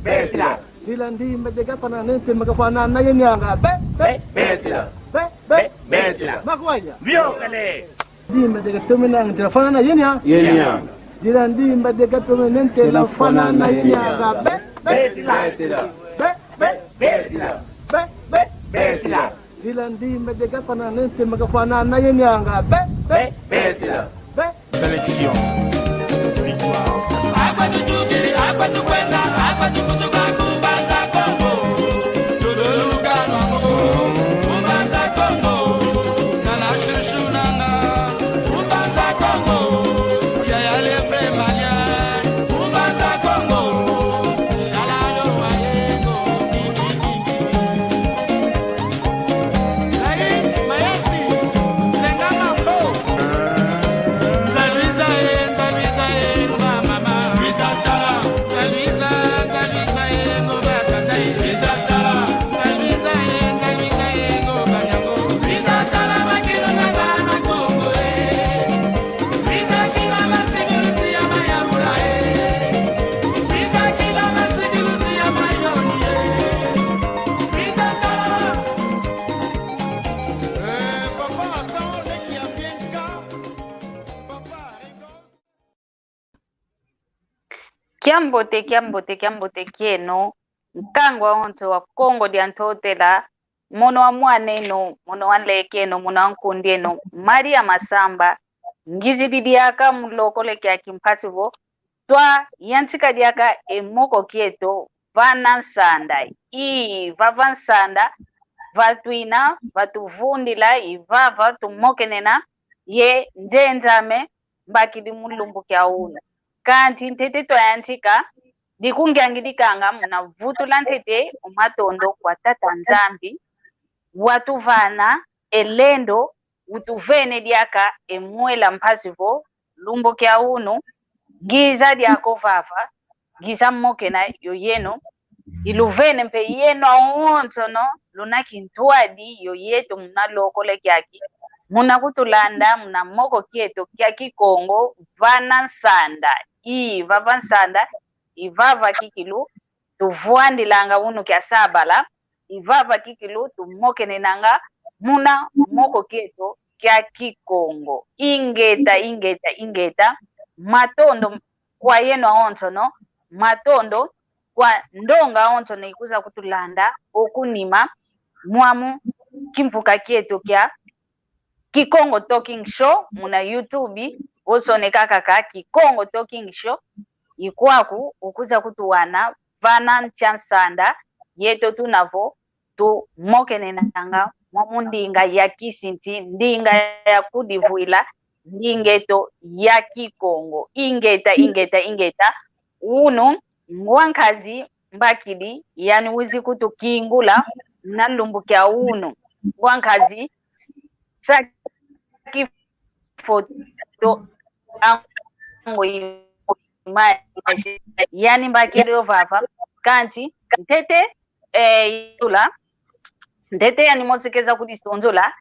Betila. Dilandi mbedega pananense magafanana yenyanga. Betila. Betila. Makwanya. Viokale. Dimba de tuminang de fanana yenya. Dilandi mbedega tuminente la fanana yenyanga. Betila. Betila. Dilandi mbedega pananense magafanana yenyanga. Betila. Sélection. Victoire. Kiambote kieno nkangwa onto wa Kongo diantotela mono wa mwaneno mono wa lekeno mono wa nkundieno Maria Masamba ngizi didiaka mulokole kya kimpativo twa yantika diaka emoko kieto vanansanda vavansanda vatwina vatuvundila ivava tumokenena ye njenjame mbakidi mulumbu kya una kanti ntete toyantika dikungangidikanga muna vutula ntete umatondo kwa tata nzambi watuvana elendo utuvene diaka emwela mpasivo lumbo kya unu giza diako vava giza mmokena yoyeno iluvene mpe yeno aontono luna kintuadi yoyeto muna lokole kyaki muna kutulanda muna moko kieto kya Kikongo vana nsanda vava nsanda ivava kikilu tuvuandilanga unu kya sabala ivava kikilu tumokenenanga muna moko kieto kya Kikongo ingeta matondo kwa yeno aontono matondo kwa ndonga aontono ikuza kutulanda okunima mwamu kimvuka kieto kya Kikongo Talking Show muna YouTube osoneka kaka Kikongo Talking Show ikwaku ukuza kutuwana vana nchansanda yeto tunavo tu mokenenanga mwamundinga ya kisinti ndinga ya kudivuila ndingeto ya Kikongo ingeta unu ngwankazi mbakidi yani wizi kutu kingula na lumbu kya unu ngwankazi saki foto ango yani mbakiri vava kanti ntete yula ntete yani mozekeza kudisonzola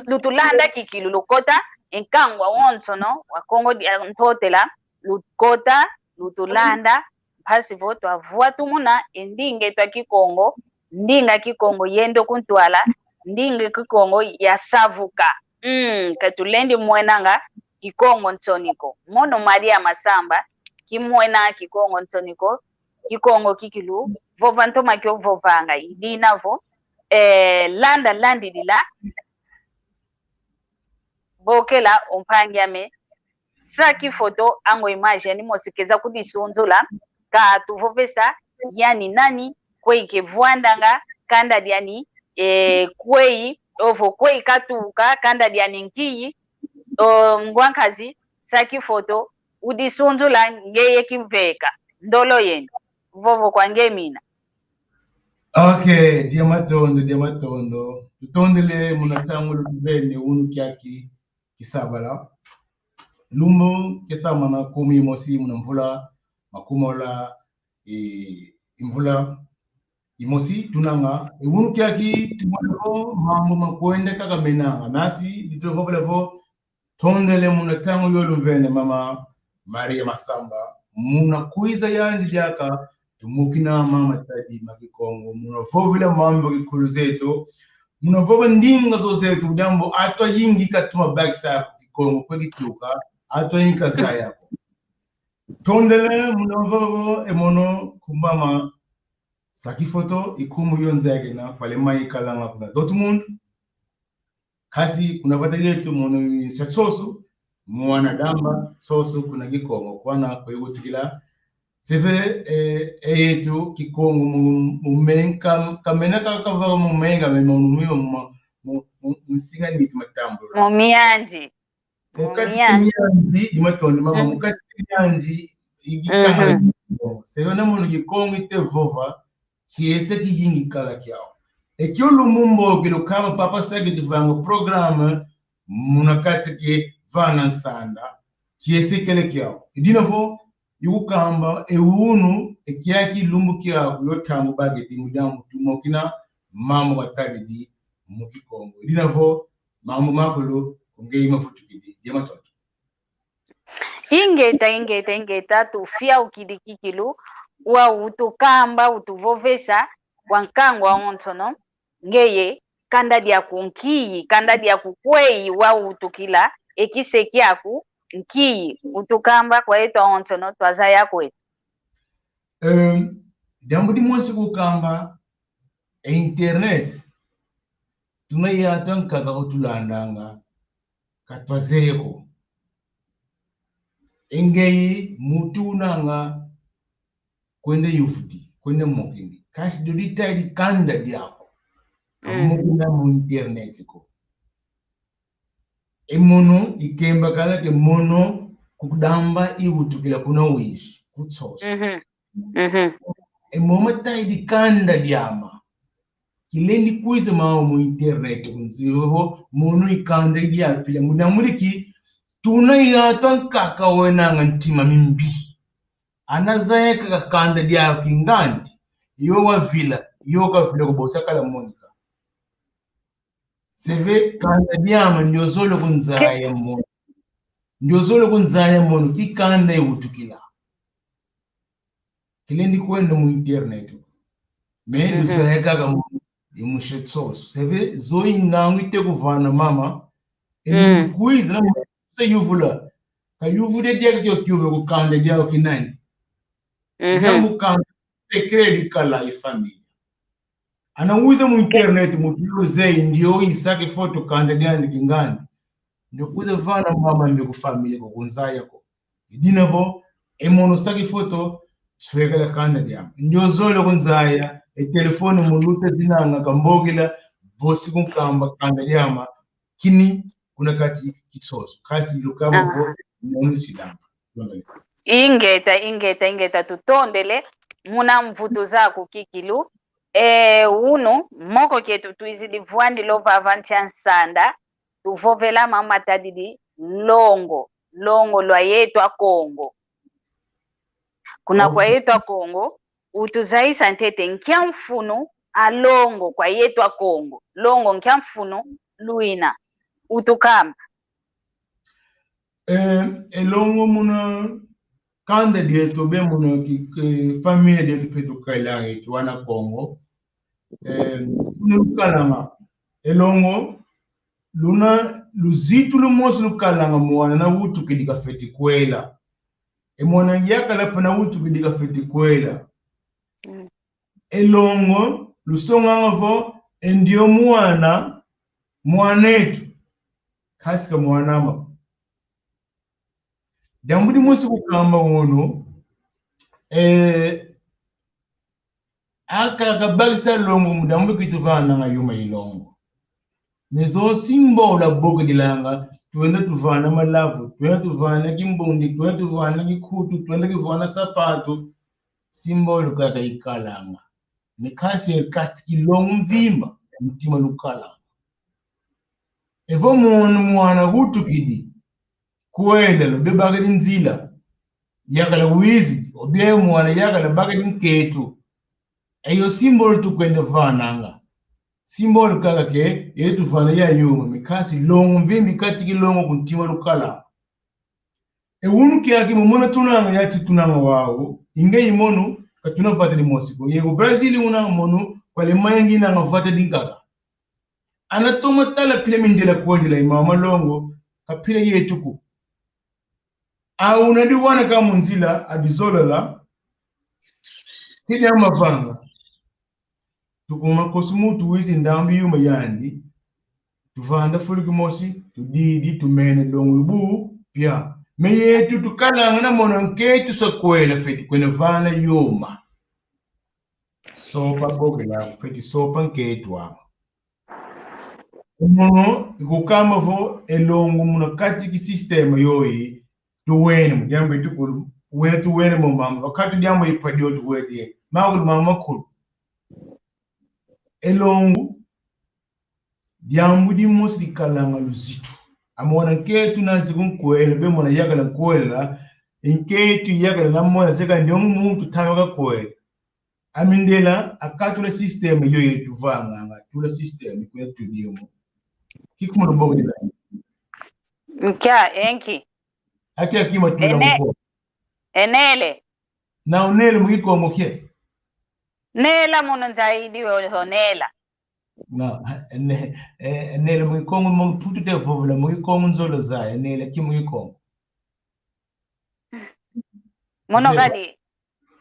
lutulanda kikilu lukota enkangwa wonsono wa Kongo ntotela lukota lutulanda pasivo twavua tumuna endinge twa Kikongo ndinga Kikongo yendo kuntwala ndinga Kikongo yasavuka katulendi mwenanga Kikongo ntoniko mono Maria Masamba kimwena Kikongo ntoniko Kikongo kikilu vova ntoma kyo vovanga idinavo landa landidila bokela ompangyame saki foto ango image yani mosikeza kudisonzola ka tuvovesa yani nani kwei kevwandanga kanda diani kwei ovo kwei katuka kanda diani nkiyi ngwankazi saki foto udisonzola ngeye kimveka ndolo yenu vovo kwa ngemina. Okay, diamatondo tutondele munatangu lubene unu kyaki kisabala lumbu kesamana kumi mosi munamvula makumola imvula imosi tunanga unu kyaki tumwako mambo makwende kakamenanga nasi ditovobelevo tondele munatangu yoluvene mama Maria Masamba muna kuiza yandi diaka tumukina mama tadi makikongo muna vovila mambo kikulu zetu muna vova ndinga zo zetu jambo atwa yingi katuma bagsa kikongo kwegituka atwa yinka zayako tondele muna vovo emono kumama saki foto ikumu yonzege na pale mai kalanga kuna Dortmund kasi kuna vatali yetu mono satsosu mwana damba sosu kuna Kikongo kwana kwa hiyo tukila seve yetu Kikongo mumenka kamena kakava mumenga memonumiyo musinga ni tumatambo Mumianzi mukati kinyanzi dimatondi mama mukati kinyanzi igikanga seve na mono Kikongo ite vova kiese kijingi kala kyao ekyo lumumbo kilo kama papa sagi divanga programme munakati ki vana nsanda kiese kele kyao idinavo yukamba ewunu ekyaki lumbu kyao yotambu bageti mudamu tumokina mamu watali mu Kikongo idinavo mamu makulu ngei mafutukidi yamatoto ingeta tufia ukidikikilu wa utukamba utuvovesa wankangwa ontono ngeye kanda dia kunkiyi kanda dia kukwei wa utukila ekiseki yaku nkiyi utukamba kwa eto ontono twaza yako eto dambu di mwesi kukamba internet tunayatan kaka utulandanga katwazeko engei mutunanga kwende yufuti kwende mokini kasi dodita di kanda diako mokina mu internet ko emono ikemba kala ke mono kudamba iwutukila kuna wishi kutsosa emoma taidi kanda diama kilendi kuize mawo mu internet kunziho mono ikanda dia pila munamuliki tuna yatan kaka wenanga ntima mimbi anazayeka kakanda dia kingandi yo wa vila yo ka vila ko bosa kala monika seve kanda diama ndio zolo kunzaya mono ndio zolo kunzaya mono kikanda yutukila kilendi kwenda mu internet me duzayeka ka imushetsoso seve zoyingangwite kuvana mama eni kuiza na se yuvula ka yuvude dia kyo kyuve kukanda dia kinani namu kanda secret kala ifamily anauza mu internet mu zei ndio isake foto kanda dia kingandi ndio kuze vana mama mbe ku family ko kunzaya ko idinavo emono sake foto swekala kanda dia ndio zolo kunzaya telefone mulute zinanga kambogila bosi kunkamba kanda diama kini kuna kati kisoso kasi lukabo ko nomusidanga ingeta tutondele muna mvuto zako kikilu uno moko ketu tuizidi vwandi lova avanti ansanda tuvovela mama tadidi longo lwa yetu a Kongo kuna kwa yetu a Kongo utuzaisa ntete nkiamfunu alongo kwa yetu a Kongo longo nkiamfunu luina utukamba elongo muna kanda dieto be muna ki famille dieto petu kailangi yetu wana Kongo nukalanga elongo luna luzitu lumosi lukalanga mwana na wutu kidika feti kwela mwana yaka la pana wutu kidika feti kwela elongo lusonganga vo endio mwanetu kasika mwanama dambudi musi kukamba wono aka kabagisa longo mudambu kituvana nga yuma ilongo mezo simbo la boga dilanga tuenda tuvana malavu tuenda tuvana kimbundi tuenda tuvana kikutu tuenda kivana sapato simbo lukaka ikalanga nekasi kati kilongo mvimba mtima lukalanga evo mwana gutukidi kwenda lo bebagadi nzila yakala wizi obye mwana yakala bagadi nketu eyo symbol tukwenda vananga symbol kaka ke yetu vana ya yuma mikasi longo mvimbi kati kilongo kuntima lukala unu kiaki mumona tunanga yati tunanga wao inge imonu katuna vata di mosiko yego Brazil una monu kwale mayengi na ngavata dingaga anatoma tala pile mindela kwandi la imama longo kapile yetuku una di wana ka munzila adizola la kile amavanga tukuma kosumu tuwisi ndambi yuma yandi tuvanda fuliki mosi tudidi tumene donglubu pia meyetu tukalanga na mona nketu sakwela feti kwena vana yuma sopa bogela feti sopa nketu ama mono ikukama vo elongo muna kati ki sistema yoyi tuwene mjambo itukulu tuwene mumama wakati jambo ipadio tuwede magulu mama kulu elongo jambo di mosi kalanga luzitu amona nketu nazi kunkwela be mona yagala nkwela nketu yagala namona seka ndio muntu tanga kwela amindela akatula system yo yetu vanga tula system kwetu ndio kikumo bogo dila Nkya enki ati akima tula mko enele na unele mwiko mke nela muno zaidi honela na enele mwiko mo putu de vovula mwiko nzolo za enele kimwiko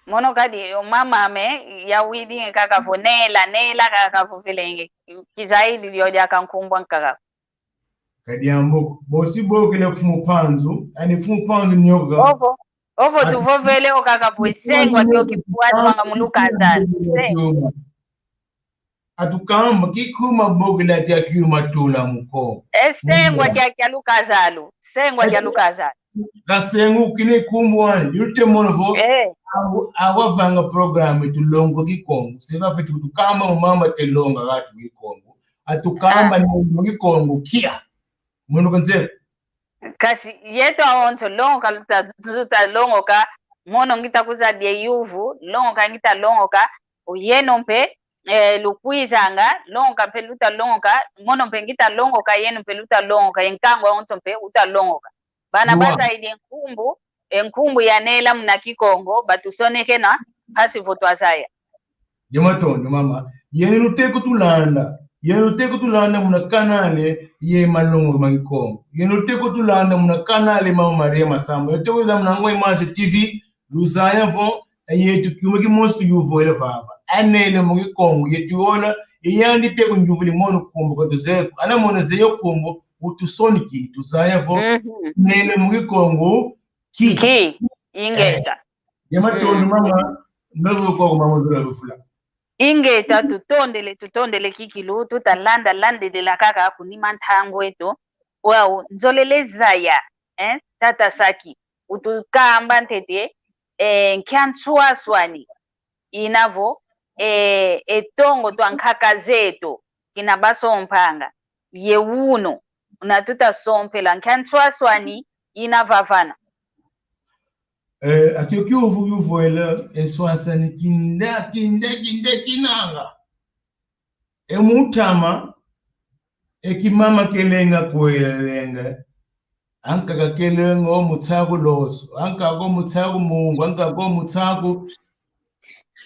mono gadi mama me ya widi kaka vo nela kaka vo vilenge kizaidi lyoja kankumbwa nkaka kadiambo bosi bogele fumu panzu ani fumu panzu nyoga ovo tuvovele okaka vo isengwa kyo kipuatu wanga muluka azali sengwa atukamba kikuma bogele ati akiruma tula muko esengwa kya lukazalu sengwa kya lukazalu kasengu kine kumbwani yute monovo awavanga program tulongo Kikongo seba fetu tukamba mama telonga gatu Kikongo atukamba ni Kikongo kia mono konse kasi yeto awonto longa tuta longo ka mono ngita kuza de yuvu longa ngita longo ka uyeno mpe lukwizanga longa mpe luta longa mono mpe ngita longo ka yeno mpe luta longa yenkango awonto mpe uta longa bana basa idi enkumbu ya nela mna Kikongo batusoneke na hasi voto asaya Jamatonde mama yenu teko tulanda muna kanale ye malongo Kikongo yenu teko tulanda muna kanale mama Maria Masamba yeteko za mna ngoi manje TV luzaya vo yetu kumeki most yuvo ele baba anele mu Kikongo yetu ola yandi teko njuvuli mono kumbu ko tuzeku ana mono zeyo kumbu utusoniki tuzaya vo nele mu Kikongo ki ingeta Jamatonde mama nalo ko mama zula rufula ingeta tutondele kikilu tutalanda de la kaka kunima ntango eto wao nzolele zaya tata saki utukamba ntete nkyantsua swani inavo etongo twankaka zeto kinabaso mpanga yewuno unatuta sompela nkyantsua swani inavavana akioki uvuela eswasani kinanga emutama ekimama kelenga kwelenga anka kelenga omutsaku loso anka go mutsaku mungu anka go mutsaku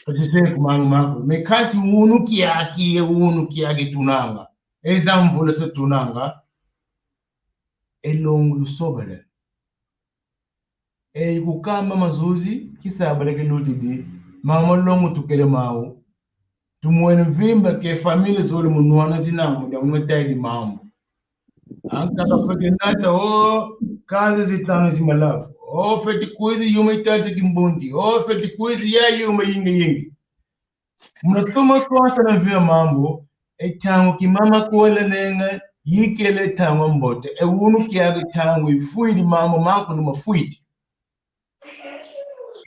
akise kumanga mekasi unu kiaki tunanga ezamvula se tunanga elongu lusobele kukamba mazuzi kisabaleke lutidi mama longo tukele mawo tumwene vimba ke family zole munwana zinamu ya umetaidi mambo anka fete nata kazi zitano zimalafu fete kuizi yume tati kimbundi fete kuizi ya yume yingi mnatoma swasa na vya mambo tango kimama kuwele nenga yikele tango mbote unu kiaga tango ifuidi mambo mako numa fuidi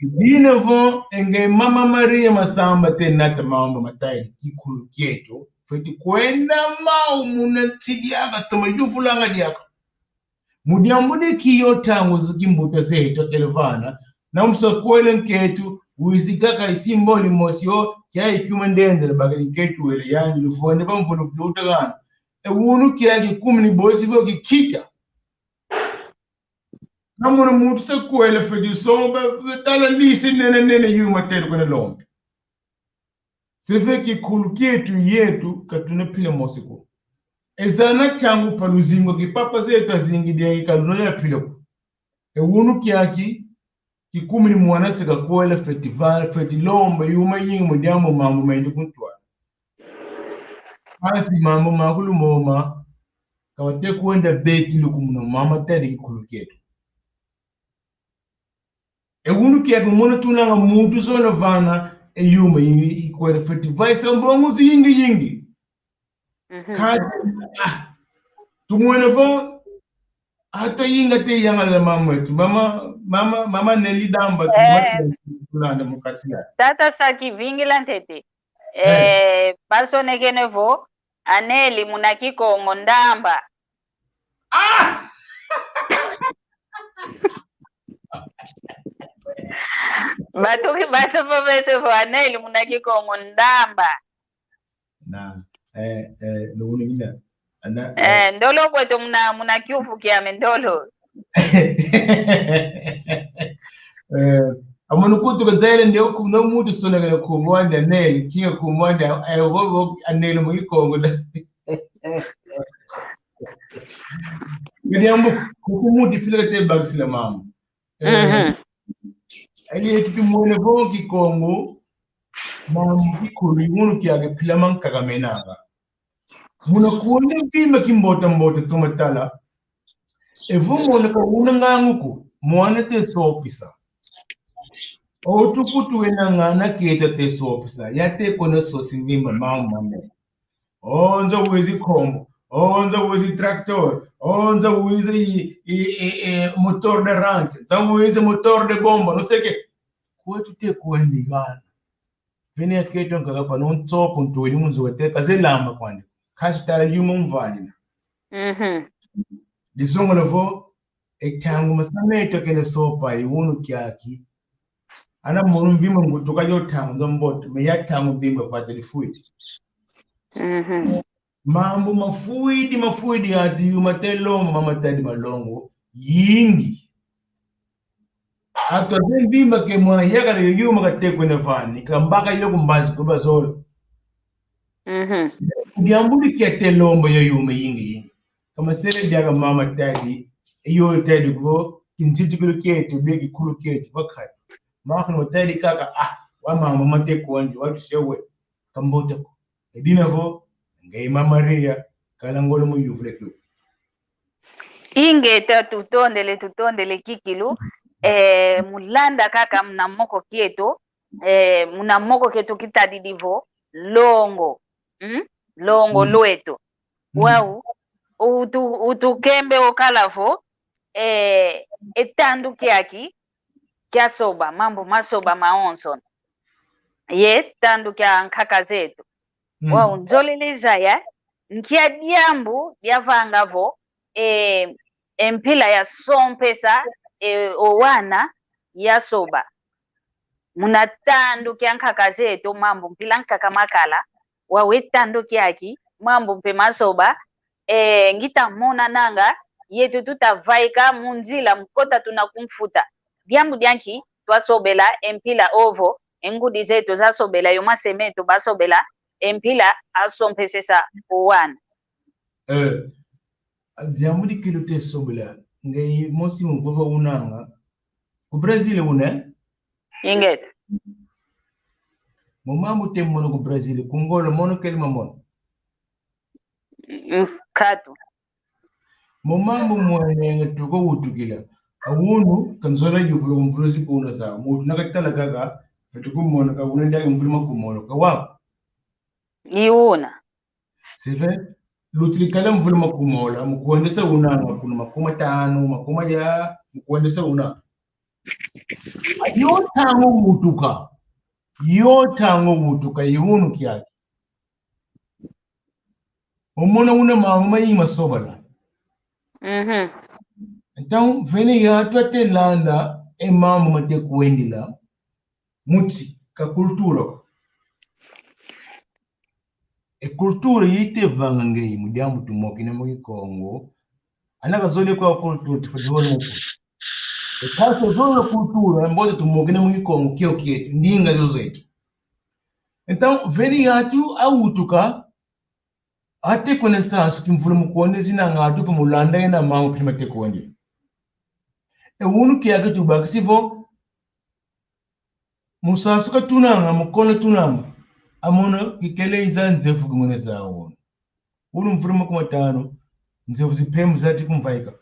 Dinevo enge mama Maria Masamba tenata mambo matai kikulu kieto feti kwenda mau muna tidiaga toma yufulanga diaka mudiambude kiyo tangu zikimbuta zeto televana na msakwele nketu uizikaka isimboli mosio kia ikumendende bagari nketu wele yani lufonde bamfulu kututa gana unu kia kikumni bosi vyo kikita namuna mutu se kuele fedi so tala lisi nene yuma tedu kwenye lombe. Sefe kulu yetu katune pile mosiku. Ezana changu paluzingo ki papa zetu azingi dengi kaluno ya pile ku. Wunu kiaki kikumi ni mwana seka kuele festival feti lombe yuma yingi mudiamu mambu maindi kuntua. Hasi mambu makulu moma kawate kuenda beti lukumuno mama teri kulu kietu. Wunu kiaki mwana tunanga mutu zona vana yuma yingi kuele festival sa mbonguzi yingi. Kazi tumwene fo hata yinga te yanga la mama neli damba tulanda mukati ya tata saki vingila ntete basone kene vo aneli muna Kikongo ndamba batuki bato bese vo aneli muna Kikongo ndamba na nuni ina ndolo kwetu muna kyufu kiame ndolo amunu kutu kazele ndio kuno mutu sona kana kumwanda neli kinga kumwanda ayogo aneli mu Kikongo ngadi ambu kumuti pile te bagsila mama ali etu mwene vo Kikongo mamu kikulu munu kiage pila mankaga menaga muna kuonde bimba kimbota tomatala evo mwana ka una nganguku mwana te sopisa otukutu wena ngana keta te sopisa yate kona sosi ngimba mame onza wezi kombo onza wezi tractor onza wezi motor de rank onza wezi motor de bomba no sei que kwetu te kuendi gana vene aketo ngakapa non topo ntweni munzote kazelamba kwande kashitala yumo mvanina disongo levo ekyangu masameto kene sopa iwunu kyaki ana munu mvimo ngutuka yotangu nzomboto me yatangu mvimo fata lifuidi mambo mafuidi hati yumatelo mama tadi malongo yingi ato zimba ke mwana yaga yuma katekwe na fani kambaka yoku mbazi kuba solo diambuli kete lombo yo yuma yingi kama sele diaga mama tadi yo tadi go kinchiti kulu kete begi kulu kete wakati maka no tadi kaka wa mama matekwe wanje watu sewe kambota ko edina vo ngai mama Maria kala ngolo mu yufleku ingeta tutondele Kikilu mulanda kaka mnamoko kieto mnamoko ketu kitadidivo longo longo lwetu wau utukembe okalavo etandu kyaki kyasoba mambo masoba maonson ye tandu kya nkaka zetu wau nzolelezaya nkia diambu yavangavo empila ya sompesa owana yasoba muna tandu kya nkaka zetu mambo mpila nkaka makala wawe tandu kyaki mambo mpe masoba ngita mona nanga yetu tutavaika munzila mkota tunakumfuta diambu dianki twasobela empila ovo engudi zetu zasobela yoma semetu basobela empila asompesesa owana diambu dikilu te sobela ngai mosi mvova unanga ku Brazil une inget mambo te mono ku Brazil kungolo mono kelma mono katu mambo mwenye tuko utukila awunu kanzola yuvulo mvulozi kuna sa mutu nakatala gaga fetuku mono ka unenda mvulima kumono ka wa iuna sife lutilikala mvulima kumola mukuendesa unanga kuna makoma tano makoma ya mukuendesa una yotango mutuka iwunu kyaki omona una mama yima sobala então vene ya twate landa mama mate kuendila muti ka kultura kultura yite vanga ngei mudiamu tumoki na mu Kikongo anaka zole kwa kultura tifadholo Kaso zono kultura ambazo tumogena mu Kikongo kio kietu ndinga zo zetu. Então veni atu autuka ate kone sasu kimvula mukonde zina ngatu pa mulanda ina mangu primate konde. Unu kiage tubaka sivo musasu ka tunanga mukono tunanga amona kikele izanze fuku mwene zawo. Unu mvula mukumatano nzevu zipemu zati kumvaika.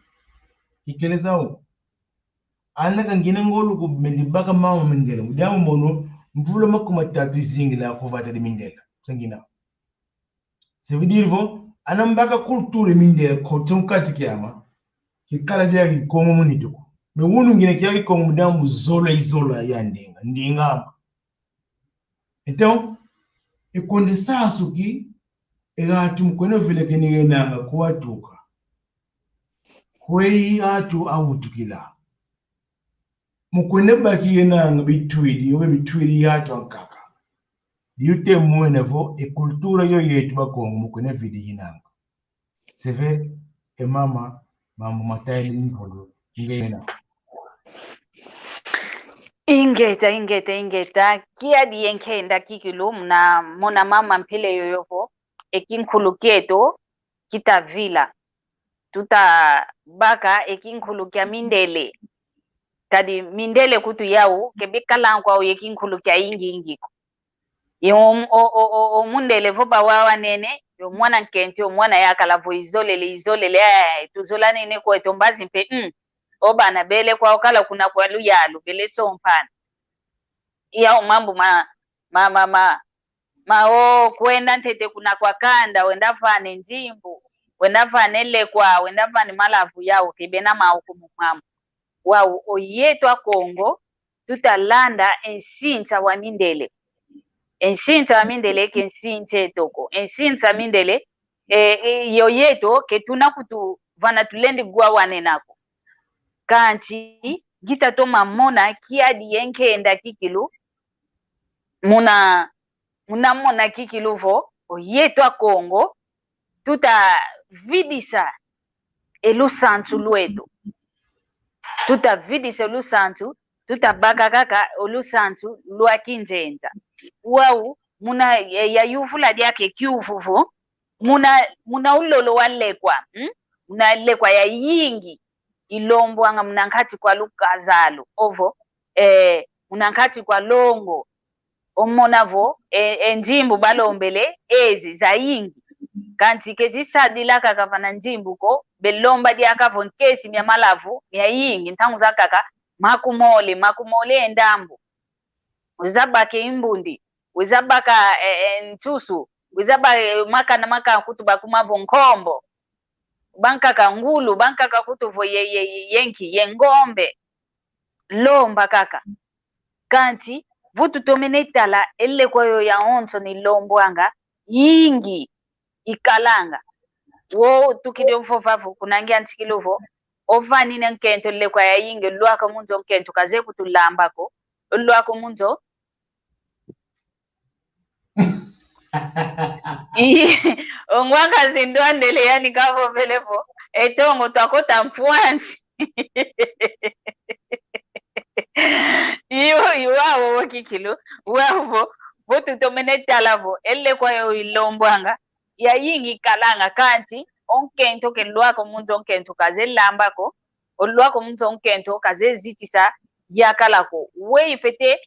Kikele zawo. Ana kangina ngolu ku mendibaka mamu mendela. Mudamu mono mvula makumatatu izingila kuvata di mindela. Sangina. Sevidirvo anambaka kulture mindela kote mkati kiama. Kikala dia Kikongo munituko. Me unu ngine kia Kikongo mudamu zola ya ndinga. Ndingama. Então, ekonde sasuki egatu mkwene vile kenigenda kuwatuka. Kwei atu awutukila. Mukwene baki yenanga bitwidi, yobe bitwidi yatu ankaka. Diute mwene vo, kultura yo yetu bakongo mukwene vidi yenanga. Seve, mama, mambo mataili nkodo, ngena. Ingeta. Kia dienkenda kikilu muna mama mpile yoyopo. Ekinkulu kieto, kita vila. Tuta baka ekinkulu kia mindele. Kadi mindele kutu yau kebikala kwa yekinkulu kia ingiko. O mundele voba wawa nene yo mwana nkenti yo mwana yakala vo izolele tuzola nene kwa etombazi mpe oba na bele kwa okala kuna kwa luyalu bele sompana iya mambo kwenda ntete kuna kwa kanda wenda fane njimbu wenda fane lekwa wenda fane malavu yao kibena maukumu mambo wao oyetwa Kongo tutalanda ensinta wa mindele ensinta mindele ke ensinche toko ensinta mindele yoyeto ke tunakutu vana tulendi gwa wanenako kanchi gita to mamona kiadi yenkenda kikilu muna mona kikilu vo oyetwa Kongo tuta vidisa elusantu lwetu tuta vidisa elusantu tuta baka kaka olusantu lwa kinjenta wau muna ya yuvula diake kiuvuvu muna ulolo walekwa muna lekwa ya yingi ilombo anga munankati kwa lukazalo ovo munankati kwa longo omonavo enjimbu balombele ezi za yingi kanti kezisadila kaka vana njimbu ko belomba diakavo nkesi mya malavu mya yingi ntangu za kaka makumole endambu uzabake imbundi uzabaka ntusu uzaba maka kutuba kumavo nkombo bankaka ngulu bankaka kutuvo yenki yengombe lomba kaka kanti vutu tomene tala elle kwayo ya onso ni lombo anga yingi ikalanga wo tukidio fofafu kunangia ntikilovo ovani na nkento le kwa ya yingi lwaka munzo nkento kaze kutulambako lwako munzo ongwanga zindwandele yani kavo velevo etongo twakota mfuanzi iwawo wokikilu wavo votutomene talavo elle kwayo ilombwanga ya yingi kalanga kanti onkento ke lwako munzo onkento kaze lambako olwako munzo onkento kaze zitisa yakalako we ifete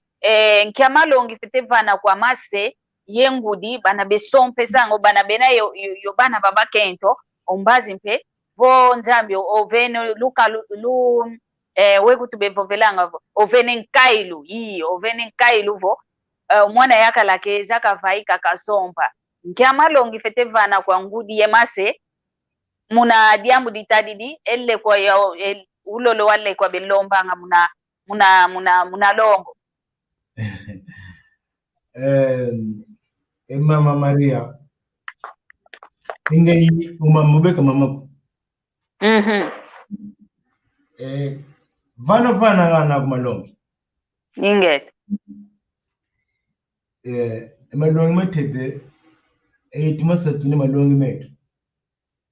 nkiamalongi fete vana kwa mase yengudi bana besompe sango bana bena yo bana baba kento ombazi mpe vo nzambio ovene luka we kutubevovelanga ovene nkailu vo mwana yakalake zakavaika kasompa nkiamalongi fete vana kwa ngudi yemase muna diambu ditadidi elle kwa ya ulolo wale kwa belombanga muna longo Mama Maria ingai umamubeka mama vana ngana kumalongi inget malongi matete timasatu ni malongi metu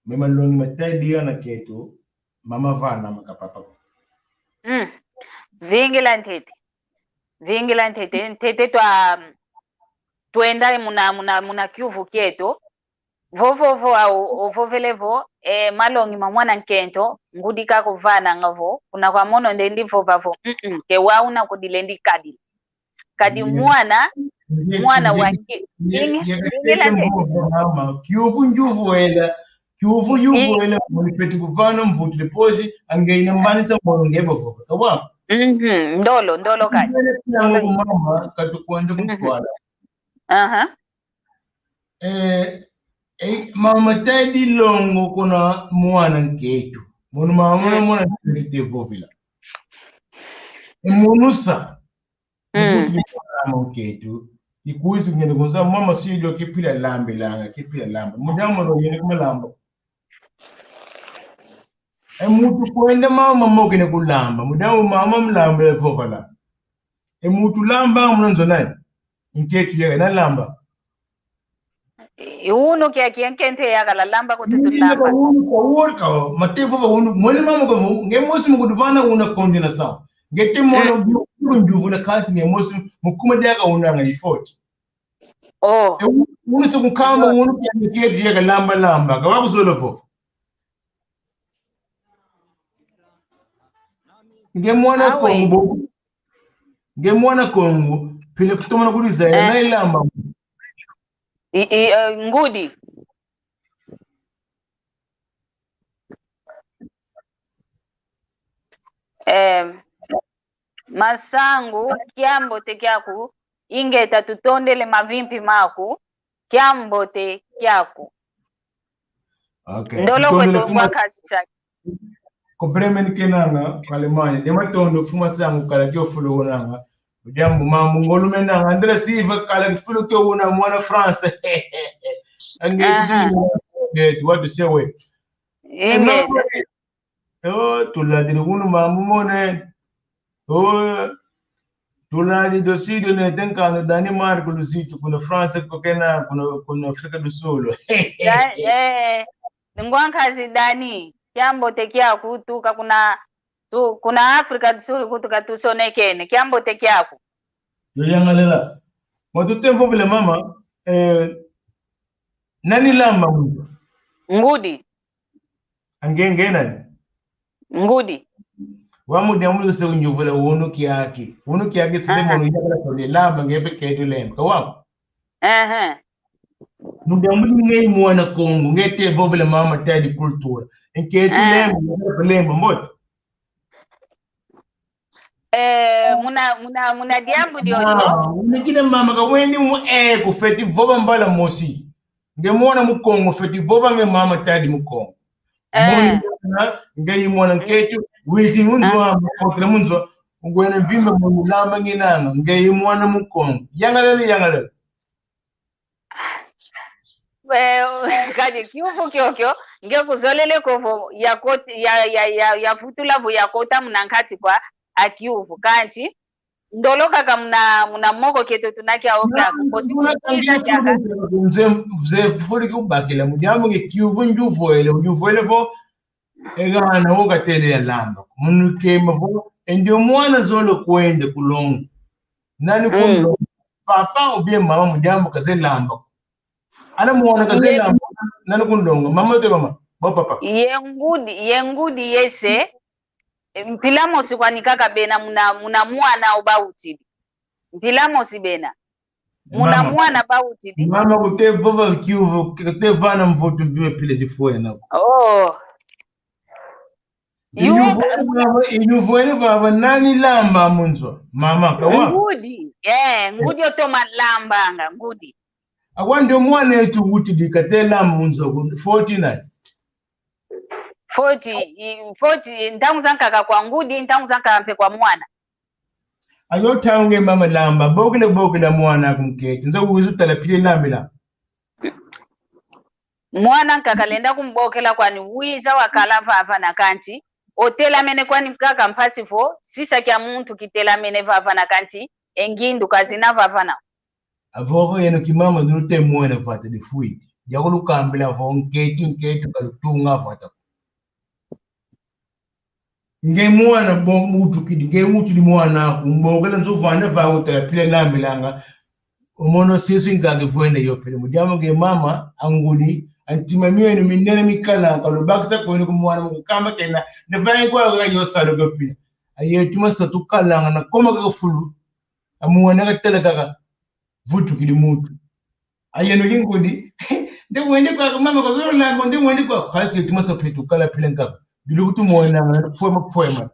me malongi matadi yana ketu mama vana makapapa Vingila ntete ntete tuenda muna kiuvu kieto vovovo au ovovelevo malongi mamwana nkento ngudi kakuvana ngavo kuna kwa mono ndendivo vavo ke wauna kudilendi kadi mwana wange vingila ntete kiuvu njuvuela kiuvu yuvuela mulipeti kuvana mvuti deposi angeina mbanitsa mono ngevovo kawa ndolo kadi mama katukwanda kutwala mama tadi longo kuna mwana nketu munu mama mwana nkete vovila munusa kuti mwana nketu ikuisi ngene kunza mama sijo kipila lambe mudamu ro yene kuma lamba mutu kwenda mama mogene kulamba mudamu mama mlambe vovala mutu lamba munonzo nani nketu yega na lamba uno kia kienkente yakala lamba kututulamba worka matevo ba unu mole mama ko nge mosi mukuduvana una kondina sa ngete mono njuvu na kasi nge mosi mukuma daga una nga ifort unu se kukamba unu kia nketu yega lamba ka wakuzolo fo nge mwana kongo pile kutomana kuli zaira na ilamba ngudi masangu kiambote kyaku ingeta tutondele mavimpi maku kiambote kyaku ndolo kwetu kwa kazi chake Bremen kenanga kalemanya dematondo fuma sangu kala kyo fulo wonanga jambo mamu ngolu menanga andra siva kala fulo kyo wona mwana France angeti what to say we tuladi kunu mamu mone tuladi dosido ne tenkano Denmark lusito kuna France ko kena kuna Afrika do Sul ngwankazi dani kiambo tekia kutuka kuna Afrika tusuri kutuka tusonekene kiambo tekia ku yoyangalela matutempo vile mama nani lamba ngudi angenge nani ngudi wamu diamu se unjuvula unu kiaki sile mono yakala tole lamba ngebe kedu lemba kawa nudiamu ngei mwana Kongo ngete vovele mama tadi kultura nketu lemba mbot muna diambu diojo unigine mama ka weni mu ku feti vova mbala mosi nge mwana mu Kongo feti vova nge mama tadi mu Kongo nge mwana nketu witi munzwa kontra munzwa ngwena vimba mu lamba nginanga nge mwana mu Kongo yangalele kadi kiuvu kyokyo nge kuzolele kovo ya futula bu yakota munankati kwa akiuvu kanti ndoloka ka muna moko keto tunaki aoka kosi nze furi kubakila mujamu nge kiuvu njuvoele vo egana woga tele ya lamba munu kema vo ndio mwana zolo kwende kulongo nani kundo papa obie mama mujamu kaze lamba ana muona kaze lamba nani kundonga mama te mama papa yengudi yese mpilamosi kwanikaka bena muna mwana obautidi mpilamosi bena muna mwana bautidi mama kutevova kiuvu kutevana mvutu biwe pile sifuwe nako inyuvuele vava nani lamba munzwa mama kawa ngudi otoma lambanga ngudi akwande mwana yetu utidi katela munzwa 49 40 ntangu zankaka kwa ngudi ntangu zankaka mpe kwa mwana ayo tange mama lamba bogele mwana kumketi nzo uzu talapile lambila mwana nkakalenda kumbokela kwani wiza wakala vava na kanti otela mene kwani mkaka mpasifo sisa kya muntu kitela mene vava na kanti engindu kazina vava na avovo yeno kimama nurute mwana fata de fui yakulu kambila vo nketu kalutunga fata nge mwana bo mutu kidi nge mutu di mwana kumbogela nzovanda va utapile lambilanga omono sesu ingange vuende yopele mudiamo nge mama anguli antimamie no minene mikala kalobaksa ko ni kumwana mukamba kena ne vai kwa ga yosalo gopina ayetuma satukala na koma ka fulu amuwana ka tele kaka vutu kidi mutu ayeno yingudi de wende kwa mama ko zoro la nde wende kwa kasi yetuma sapetu kala pile ngaka bilukutu mwana na poema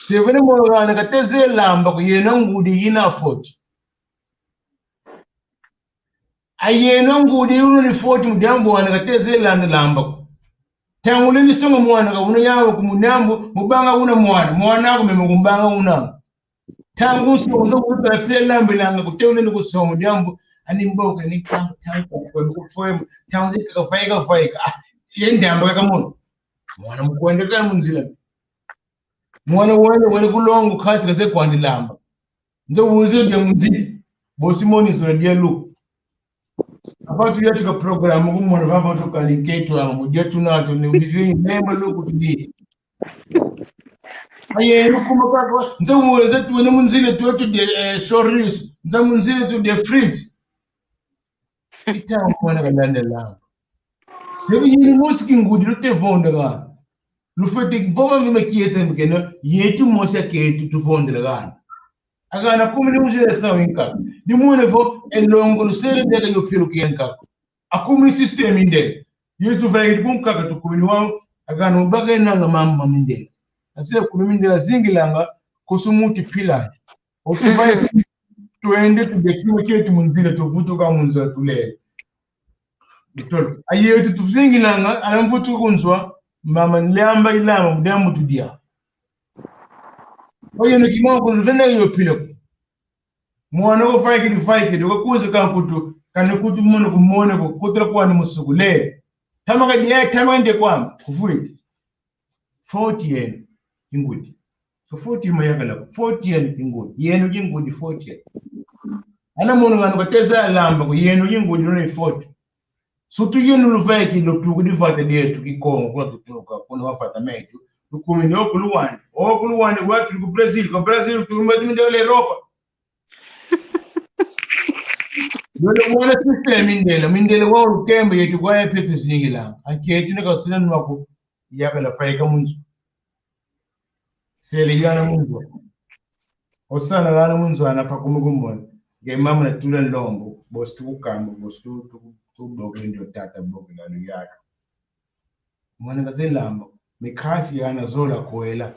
sevene mwana ka teze lamba ko yena ngudi ina foti ayeno ngudi uno ni foti mudambo wana kateze lamba tangule ni songa mwana ka uno yawo kumunambo mubanga una mwana ko meme kumbanga una tangu so zo kuta pele lambi langa kuteule ni kusoma mudambo ani mboke ni tangu ko foem tangu zika faika yendambo ka mono mwana mukwende ka munzila mwana wale kulongo khasi kase kwandi lamba nzo wuze de munzili bosimoni so dia look about yetu ka program kumwana baba to kalinketo amo dia tunato ni bizi nemba loku tudi aye kuma ka nzo wuze tu ne munzile tu de shoris nzo munzile tu de frit ita mwana kalanda la sebi yini musiki ngudi lote vonda ga lufete boma vime kiese mkeno yetu mosia ketu tu vonda ga agana kumini mujile sawinka di mune fo elongo lusere dega yo piru kienka akumini system inde yetu vaidi kumka to kumini wao agana ubaga nanga mama minde ase kumini ndela zingilanga kusumuti pila otuvai tuende tudekimo chetu munzile tuvuto ka munza tule bitol ayetu tuzingilanga alamvuto kunzwa mama nliamba ilama mudamu tudia oyo nikimo ko vena yo pila mwana ko faiki do ko kuze kan kutu kan kutu mono ko mone ko kutra kwa ni musugule tamaka dia tamande kwa kufuiti 40 yen ingudi so 40 mayagala 40 yen ingudi yenu ingudi 40 yen ana mono ngano ko teza lamba ko yenu ingudi no 40 so tu yenu lu faiki do tu kudi fata dia tu Kikongo ko tu ko no fata metu ku mi no kuluwani watu ku Brazil tu mbadi ndele Europa Dole mwana system mindele wa ukembe yetu kwa petu singila anketi ne kasina nwako yakala faika munzu sele yana munzu osana yana munzu anapa kumugumona nge mama na tula lombo bostu kukamba bostu tu dogo ndio tata bogo na yaka mwana kazelamba mikasi yana zola koela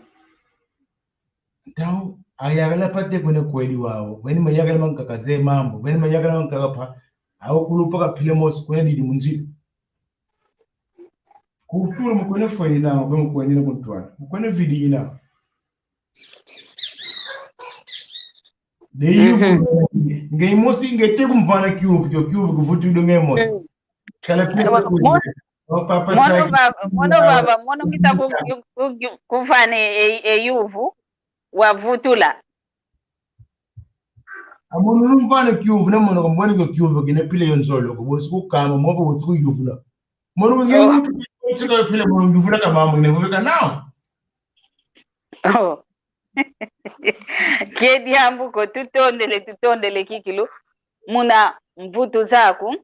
tawo ayagala pate kwene kweli wao weni mayagala mankakaze mambo weni mayagala mankakapa au kulupa kapile mos kwene ndi munzili kuturu mkwene foi na mkwene kuntwala mkwene vidi ina deyu ngai mosi ngete kumvana kyuvu kuvutu do ngai mosi kala pia papa sai mono baba mono kita kufane eyuvu wavutula amono numvana kyuvu na mono mboni ko kyuvu kine pile yonzolo ko bosi kukama mobo bosi kuyuvula mono ngai mutu chika pile mono nduvula kama mamu ne vuveka nao kedi ambuko tutondele kikilu muna mvutu zaku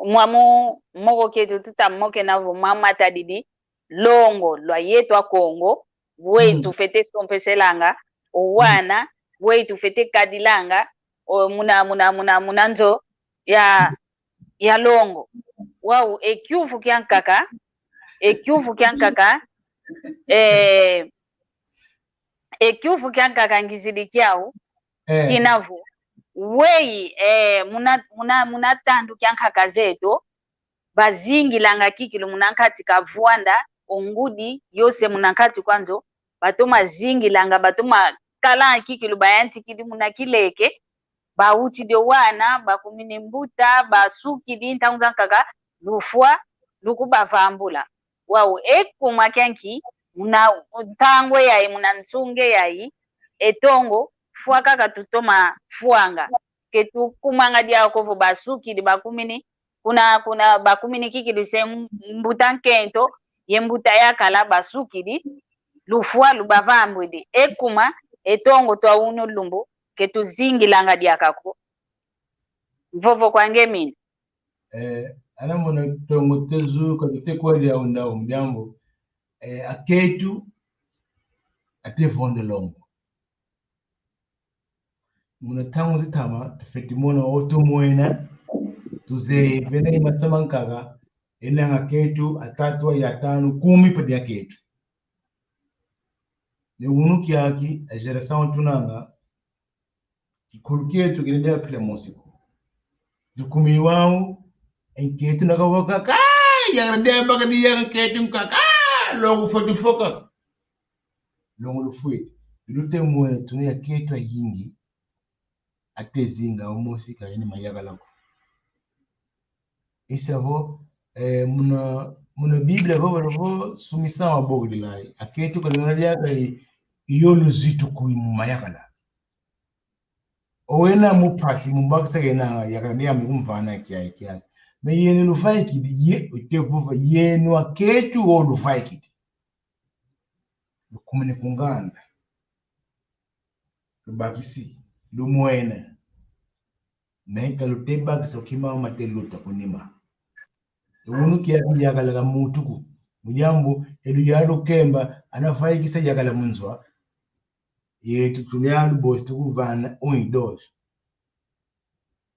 mwamu moko ketu tutamoke navo mama tadidi longo lwa yetu a Kongo wetu fete stompeselanga owana wetu fete kadilanga o muna nzo ya longo wau ekyufu kyankaka ekyufu kyankaka ngizidi kyau kinavu wei muna tandu kyankaka zetu bazingilanga kikilu munankati kavuanda ongudi yose munankati kwanzo batoma zingilanga batoma kala kikilu bayanti kidi munakileke bauti de wana bakumine mbuta basuki dinta unzankaka lufwa lukubavambula wau ekuma kyanki muna ntangwe yayi muna nsunge yayi etongo fwa kaka tutoma fuanga ketu kumanga dia kovo basuki di bakumini kuna bakumini kiki di se mbuta nkento ye mbuta ya kala basuki di lufua lubavambwidi ekuma etongo twa uno lumbu ketuzingilanga diakako vovo kwange mini ana mona tongo tezu ka tekwali ya unda mjambo aketu ate vonde longo muna tangu zitama tafeti mona oto moena tuze vene masamankaga ena aketu atatu ya tano 10 pedi aketu ne unu kiaki a geração tunanga kikuluketu kinendea pila mosiko dukumi wao enketu nakawoka ka ya ndeba kadi ya ketu mkaka longo fotu foka longo lufue lute moena tunia ketu yingi atezinga omosika yani mayaga lako isavo muna biblia vo sumisa wa bogdi lai aketu kana ya iyo luzitu kuimu mayakala owena mupasi mumbakisa gena yakania mumvana kia me yenu lufaiki ye utevuva yenu aketu o lufaiki lukumene kunganda lubakisi lumwena menka lutebakisa ukima mateluta kunima unu kia yakala la mutuku mujambo elu yalo kemba anafaikisa yakala munzwa yetu tulialu bostu kuvana 1 2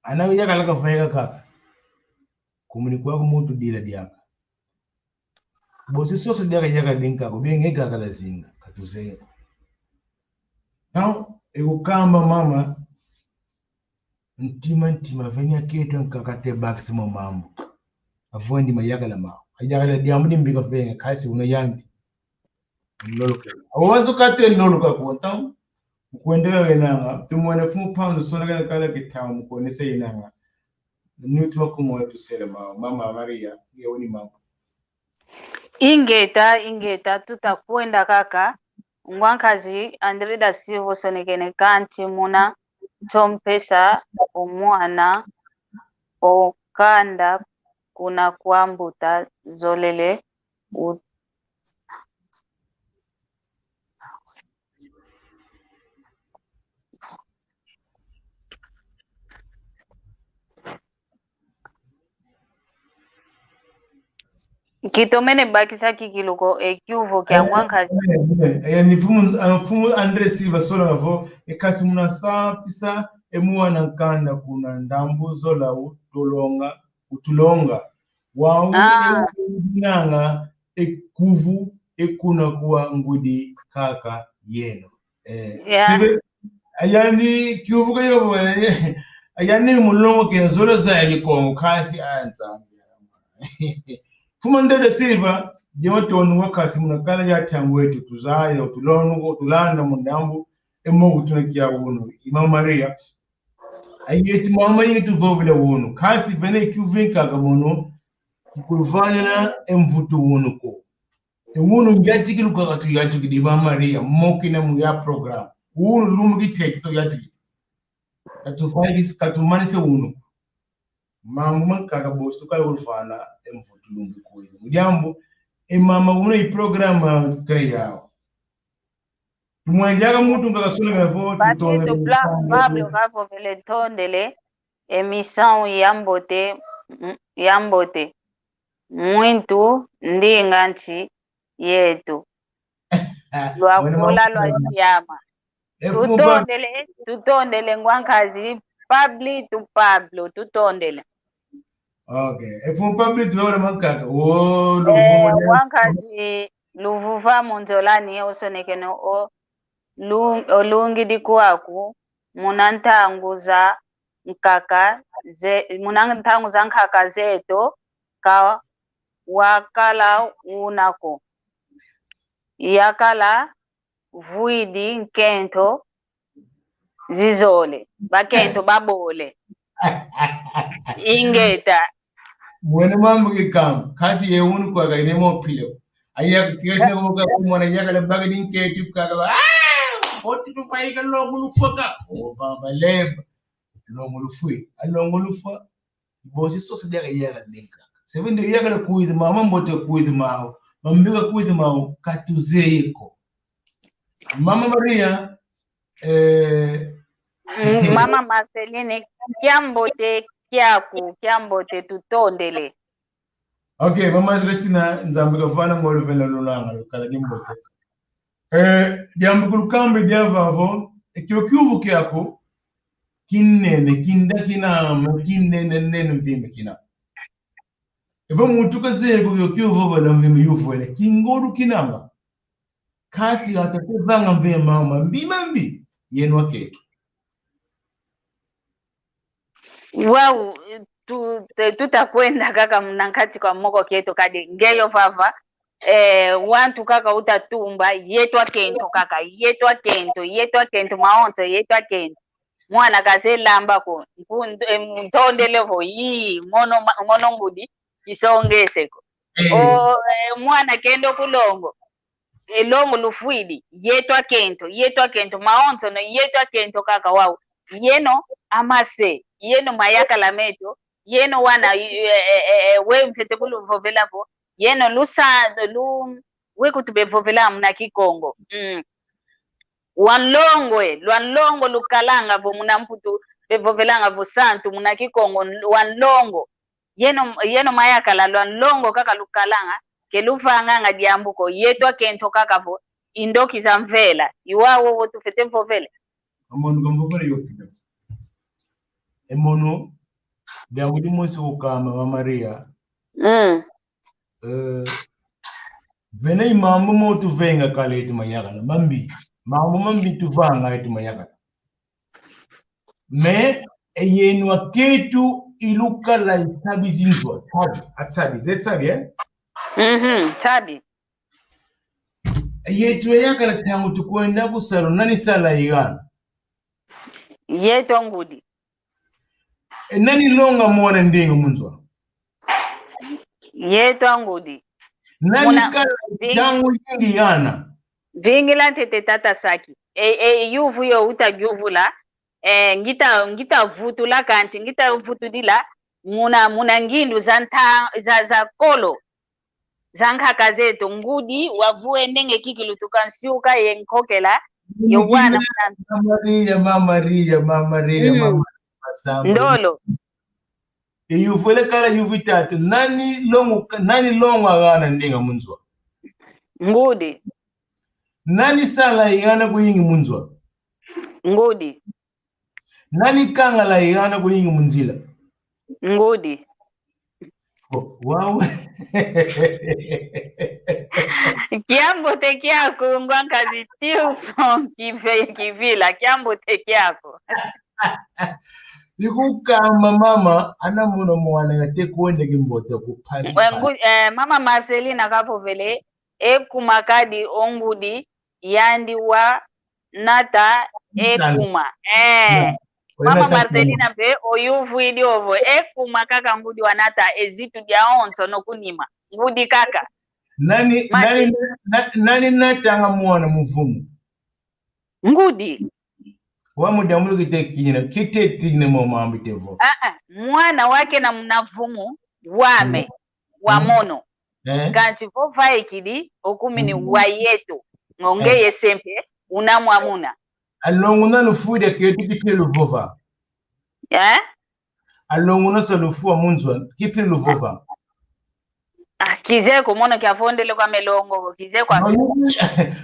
ana yakala ka faika kaka kumuni kwa mutu dila diaka bosi soso diaka yaka dinka ko benge kaka zinga katuze now ekukamba mama ntima venya ketu nkakate maximum mambo avondi mayakala ma ayakala diamudi mbika venga kasi una yanti loloka awazo kate loloka ko taw kuendelea wenanga tumwene fumu pando sonagana kala kitamu mukonese yenanga nutwa kumoyo tusele mama Maria yeoni mama ingeta tutakwenda kaka ngwankazi andrida sivo sonekene kanti muna tompesa omwana okanda kuna kwambuta zolele kitomene bakisa kikiluko ekyuvo kya ngwankazi yani fumu Andre Silva sola navo ekasi muna pisa emuwana nkanda kuna ndambu zola utulonga wau nanga ekuvu ekuna kuwa ngudi kaka yeno sibe ayani kyuvu kayo ayani mulongo ke zola za Kikongo kasi anza fuma Ndede Silva jewatonu wakasi munakala ya tangu wetu tuzaye tulanda mundambu emo utunakia uno Mama Maria ayeti mama yetu vovile uno kasi vene kyuvinka gamono kikulvana emvutu uno ko uno ngati kiluka katu yatu kidi Mama Maria mokina mu ya program uno lumu kitekito yatu katufai katumanise uno mama mankaga bostu kala ulfana emvutu lumbi kuiza mujambo mama uno i programa kaya tumwendaga mutu ngakasula ngavo tutone Pablo kapo vele tondele emissão yambote muito ndinganchi yetu lwakula lwashiyama tutondele ngwankazi Pablo tutondele okay efu Pablo tuwala makaka ngwankazi luvuva munzolani osonekene olungi dikuaku munantanguza nkaka zeto ka wakala unako yakala vuidi nkento zizole bakento babole ingeta mwene mambo kikam kasi yeunu kwa gainemo pilo aya kiyene ko ka mwana yakala bagadi nketi kaga oti tufaika longo lufoka baba leba longo lufui alongo lufa bosi sosi daga yaga dinka sebende yaga kuiza mama mbote kuiza mao mambika kuiza mao katuzeko Mama Maria, Mama Marceline, kiambote kiambote tutondele. okay, Mama Resina nzambe kafana ngoluvela lulanga lokala dimbote. Diambo kulukambe diavavo, ekyo kyuvu kyako kinene kinda kinama kinene nene mvimbe kina. Evo muntu kazego kyo kyuvu bala mvimbe yuvwele kingodu kinama. Kasi atakuvanga mvimbe mama mbi yenwa ketu. Wow, tutakwenda kaka mnankati kwa moko keto kadi ngeyo vava wantu kaka utatumba yetwa kento kaka yetwa kento maonto yetwa kento mwana kazelamba ko ntondelevo yi mono ngudi kisongeseko mwana kendo kulongo elongo lufwidi yetwa kento maonto no yetwa kento kaka wao yeno amase yeno mayaka lameto yeno wana we mfete kuluvovelapo yeno lu wekutubevovela mna Kikongo lwanlongo lukalanga vo muna mputu bevovelanga vo santu muna Kikongo wanlongo yeno mayaka la lwanlongo kaka lukalanga keluvanganga diambuko yetwa kento kaka vo indoki za mvela iwawo wo tufete mvovele Amono kamvovele yopida. Emono diamudi mwesi ukama Mama Maria. Vene imambo mo tuvenga kale etu mayagala mambi. Mambo mambi tuvanga etu mayagala. Me eyenwa ketu iluka la itabi zinzwa. Tabi. Zetsabi tabi. Yetu yagala tangu tukwenda kusalo nani sala igana. Yeto ngudi. Nani longa mwana ndinga munzwa. Yeto ngudi. Nani kala tangu yingi yana. Vingila tete tata saki. Yuvu yo utagyuvula. Ngita vutula kanti ngita vutudila muna ngindu za kolo zankaka zetu ngudi wavue ndenge kikilu tukansiuka yenkokela yowana Mama Maria ndolo yuvule kala yuvitatu nani longo agana ndinga munzwa ngudi nani sala igana kuyingi munzwa ngudi nani kanga la igana kuyingi munzila ngudi wow kiambo teki yako ngwankazi Tilson kivila kiambo teki yako Nikukamba mama anamuno mwana ngate kuende kimboto kupazi mama Marcelina kapo vele ekumakadi ongudi yandi wa nata ekuma mama Marcelina be oyuvu idi ovo ekuma kaka ngudi wa nata ezitu dia onso no kunima ngudi kaka nani natanga mwana muvumu ngudi wa mudamu kite tigine mo mambi tevo mwana wake na mnavumu wame wa mono kanti vova ikidi okumini wa yetu ngongeye sempe unamwamuna alongo na lufude ketu kipelu vova alongo na salufu munzwa kipelu vova kizeko mono kyafondele kwa melongo kizeko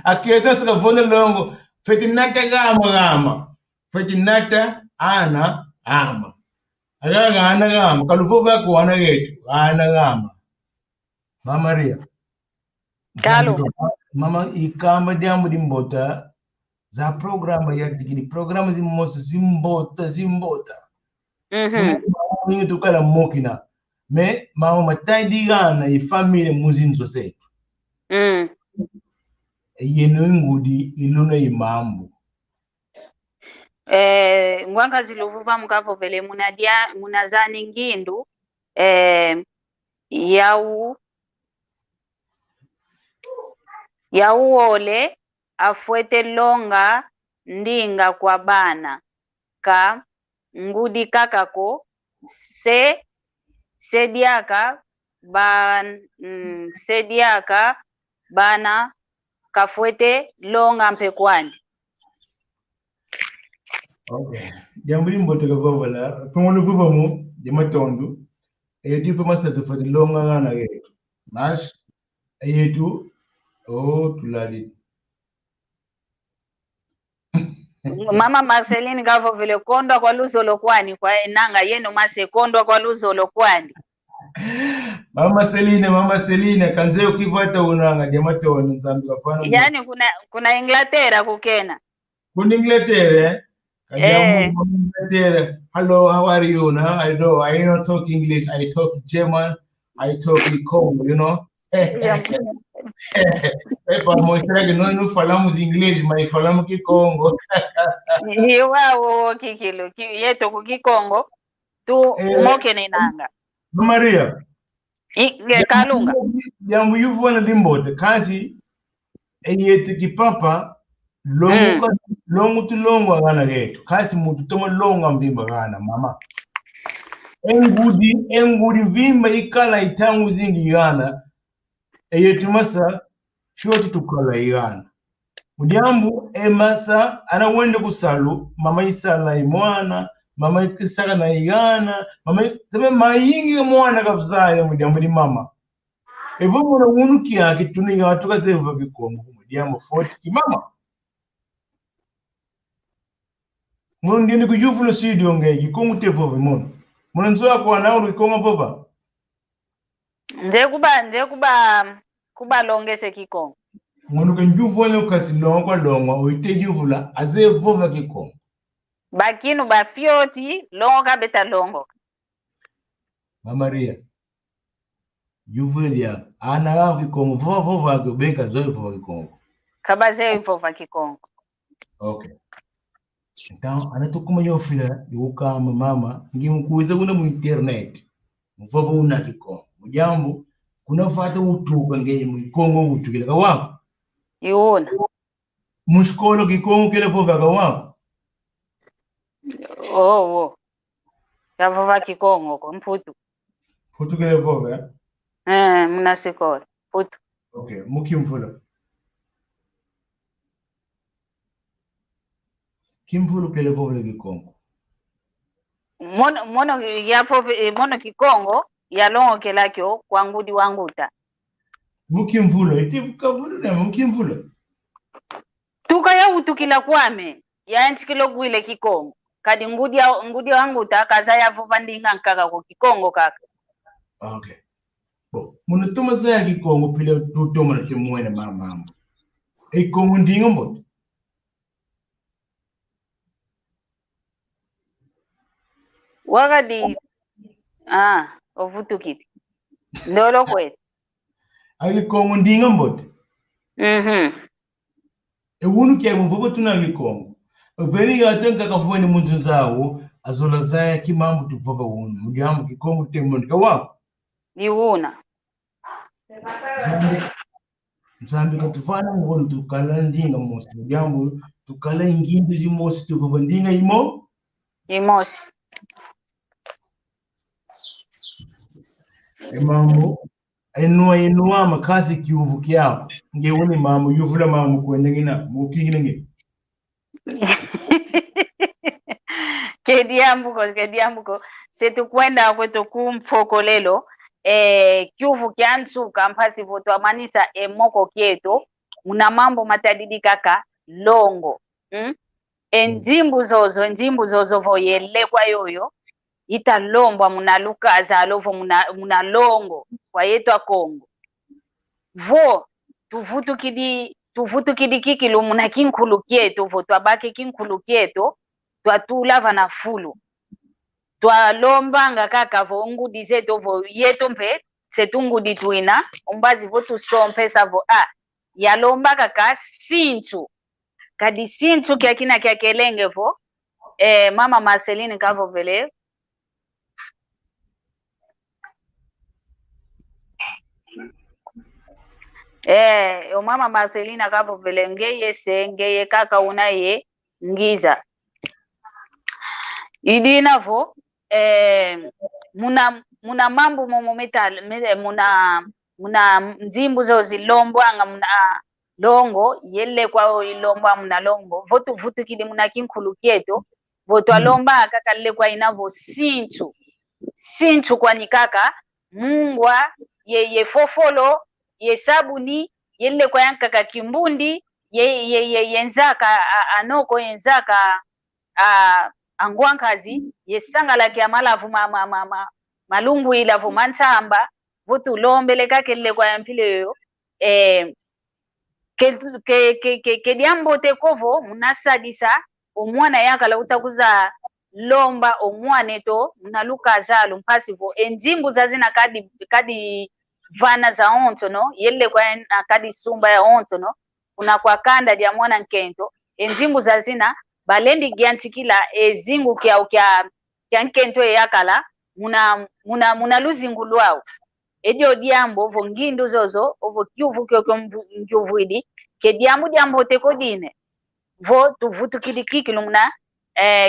aketa sika vonde longo fetinata gama fetinata ana ama agaga ana gama kaluvova ko ana yetu ana gama Mama Maria Kalo mama ikamba diambo dimbota za programa ya digini programa zimoso zimbota ningi tukala mokina me mama mataidigana ifamile muzinzo setu yenu ngudi iluna imambu ngwanga ziluvuva mukavo vele munazani ngindu yauole afuete longa ndinga kwa bana ka ngudi kakako sediaka bana kafuete longa mpekwani. Okay. Jambo limbote kavala. Tumolo vuva mu jamatondu. Eyetu masa tufati longa ngana yetu. Nash eyetu tulali. Mama Marceline gavo vile kondwa kwa luzolo kwani kwa nanga yenu mase kondwa kwa luzolo kwani. Mama Celine kanze ukivata unanga jamatondu nzambi kafana. Yani kuna Inglaterra kukena. Kuna Inglaterra. Hello, how are you? No, I don't talk English. I talk German. I talk Kikongo, you know. No falamos English, mas falamos Kikongo. Hiwa kikilo yeto ku Kikongo tu moke ni nanga. Maria. Kalunga. Jambo yuvona limbote kasi eyetu kipapa longu tu longu angana getu kasi mutu tomo longa mbimba gana mama engudi vimba ikala itangu zingi gana eyetu masa shoti tukala igana mujambu emasa ana wende kusalu mama isala imwana mama ikisaka na igana mama tabe mayingi mwana kafzaya mujambu ni mama evo mwana unu kiaki tuni ya tukazeva Kikongo mujambu 40 kimama. Mwana ndini kujufuna studio nge Kikongo tevove mwana. Mwana nzoa kwa naulu Kikongo vova. Nje kuba longese Kikongo. Mwana kanjufuna ukasi longwa longwa uite jufula aze vova Kikongo. Bakinu bafioti longa beta longo. Maria. Jufula ana gawa Kikongo vova kubeka zoe vova Kikongo. Kabaze vova Kikongo. Okay. Então, anatukuma yofira yukama mama ngimukuiza kuna mu internet mvova una Kikongo mujambo kuna fata utuka ngeye mu Kikongo utukile kawa Iona mushkolo Kikongo kile vova kawa Yavova Kikongo ko mputu kile vova muna sikola putu. Okay, mukimvula kimvulu kile vova Kikongo mono Kikongo yalongo kelakyo kwa ngudi wanguta mukimvula itivukavulu na mukimvula tuka ya utukila kwame ya nchikilo gwile Kikongo kadi ngudi wanguta kaza yavova ndinga nkaka ko Kikongo kaka. Okay. Bo muno tuma za Kikongo pile tutoma na temwene mama Kikongo ndinga mbo Wakadi ovutukiti ndolo kwetu Kikongo ndinga mbo ewunu kya mvugo tuna Kikongo veni yatenga kafueni munzu zawo azola zaya kimambu tuvova wunu mujambu Kikongo temondika wa niwuna nzambi katufana ngolo tukala ndinga mosi mujambu tukala ingimbi zimosi tuvova ndinga imosi mambo enua makasi kiuvu kyao ngewuni mambo yuvula mambo kwendengina mukingine kediambuko setu kwenda kwetu kumfokolelo kyuvu kyansuka mpasi voto amanisa emoko kyeto muna mambo matadidi kaka longo njimbu zozo voyele kwa yoyo italombwa muna lukaza alovo muna longo kwa yetu Kongo vo tuvutu kidi kikilu muna kinkulu kyeto vo twabake kinkulu kyeto twatulava na fulu twalombanga kaka vo ngudi zeto vo yeto mpe setungudi tuina umbazi vo tusompe savo yalomba kaka sinchu kadi sinchu kyakina kyakelenge vo mama Marceline kavo vele mama Marcelina kavo vele ngeye kaka unaye ngiza idinavo muna mambo momo metal muna nzimbu zo zilombwanga longo yelle kwa ilomba muna longo votu vutu kidi muna kinkulu kieto votu alomba kaka le kwa inavo sinchu kwa nikaka mungwa ye fofolo ye sabuni yelle kwa yankaka kimbundi ye yenzaka anoko yenzaka angwankazi yesangala kya malavu malungu ilavu mansamba votu lombele kake le kwa yampileyo ke diambo te kovo munasadisa omwana yakala utakuza lomba omwane to munaluka zalo mpasivo enjimbu zazina kadi vana za onto no yelle kwa kadi sumba ya onto no una kwa kanda dia mwana nkento enjimbu zazina balendi giantikila ezingu kya nkento yakala muna luzingulwao edio diambo ovo ngindu zozo ovo kiuvu kyoko njuvuidi ke diambo teko dine vo tuvutu kidikiki lumna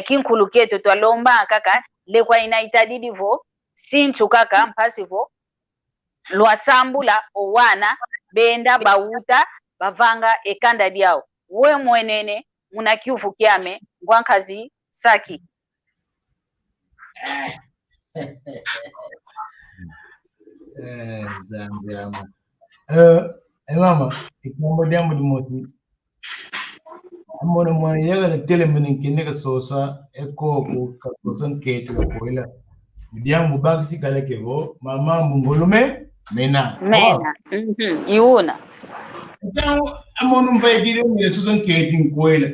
kinkulu keto twalomba kaka lekwa inaitadidi vo sinchu kaka mpasi vo lwasambula owana benda bauta bavanga ekanda diao we mwenene muna kiuvu kyame ngwankazi saki Zambiama. Mama, ikambo diambo di moti. Amona mwana yaga na telemene kineka sosa eko ko kakosan ketu ko ila. Diambo bagsi kala kevo mama mungolume mena. Iuna. Então, amona mbai dire mu sosan ketu ko ila.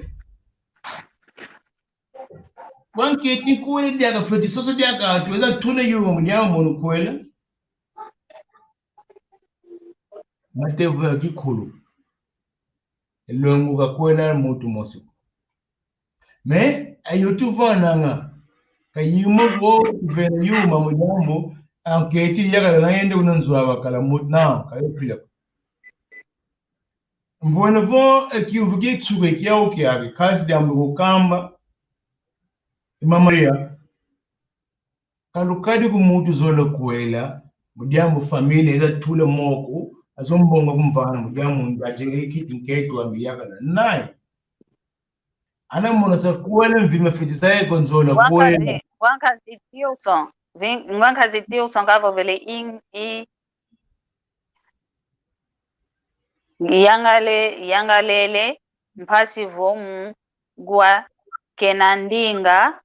Wan ketu ko ila dia ka feti sosa dia ka tuweza tuna yuwa mu diambo mu ko ila. Matevu ya kikulu elongo kakwela mutu mosi me ayotu vananga kayimo go vela yuma mujambo anketi yaga na yende unanzwa wakala mutna kayopila mbona vo ekiuvuge tsuge kyao kyage kasi dambo kamba Maria kalukadi ku mutu zolo kwela mujambo familia za tule moko azombonga kumvana mujamu ajenge kiti nketu ambiyakala naye ana mona sa kuwele mvime fitisa yeko nzola kuwele wankazi Tilson kavo vele yangalele mpasi vomu gwa kena ndinga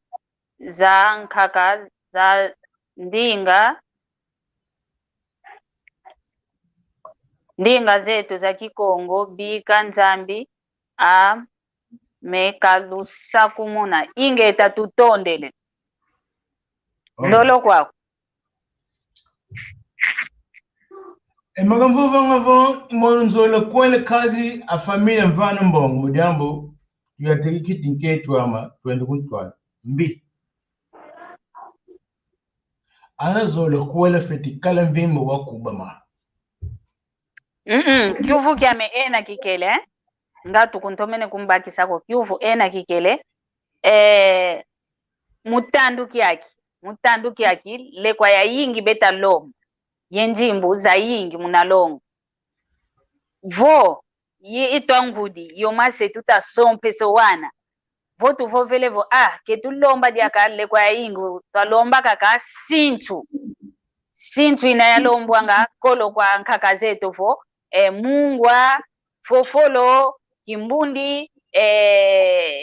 za nkaka za ndinga zetu za Kikongo bika nzambi mekalusa kumuna ingeta tutondele ndolo kwako magamvo vangavo monzola kwele kazi a familia mvana mbongo mujambo yateki kiti nketu ama twende kuntwala mbi ana zola kwele feti kala mvimbo wakubama kiuvu kyame ena kikele ngatu kuntomene kumbakisako kiuvu ena kikele mutandu kyaki lekwa ya yingi beta lomu yenjimbu za yingi munalongo vo itwangudi yomase tutasompeso wana vo tuvovelevo ketulomba diaka lekwa ya yingi twalomba kaka sinchu inayalombwanga kolo kwa nkaka zetu vo mungwa fofolo kimbundi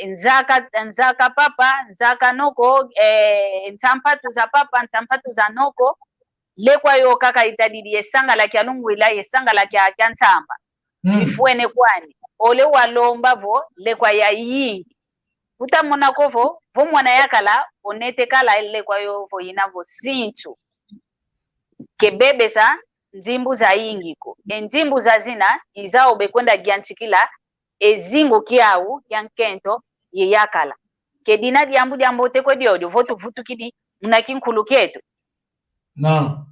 nzaka papa nzaka noko ntampatu za papa ntampatu za noko lekwa yo kaka itadidi yesanga la kya lungwila yesanga la kya ntamba ifuene kwani ole walomba vo lekwa ya yingi utamona kovo vo mwana yakala onete kala lekwa yo vo inavo sinchu kebebe sa nzimbu za yingiko enjimbu za zina izao bekwenda giantikila ezingo kiau yankento ye yakala kedina diambu teko diodio votu vutu kidi munakinkulu ketu na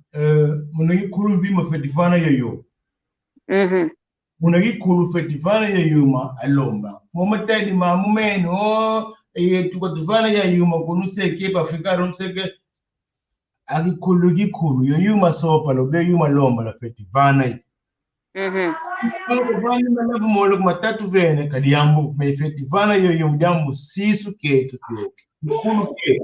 munakikulu vima fetifana yoyo munakikulu fetifana yoyuma alomba momatedi mamumeno tukatifana yoyuma kunuseke pafikaro mseke akikulu gikulu yoyuma sopa lobe yuma lomba la fetifana Vana malavu molo matatu vene kadiambu meifeti vana yo mjambu sisu ketu tioke mkulu ke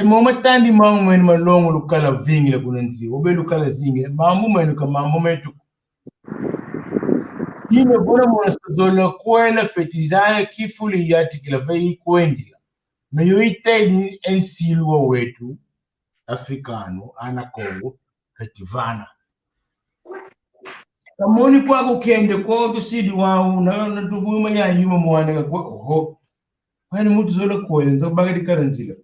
moma tandi mamu mweni malongo lukala vingi la kunanzi obe lukala zingi mamu mweni ka mamu metu ine bona mwana sazola kwela feti zaya kifuli yati kila vei kwendila meyo itaidi ensilu wetu afrikano ana Kongo kativana kamoni kwako kende kwa tusidi wao na tuvuma ya yuma mwana kwa ho kwani mtu zola kwela nzo bagadi karanzila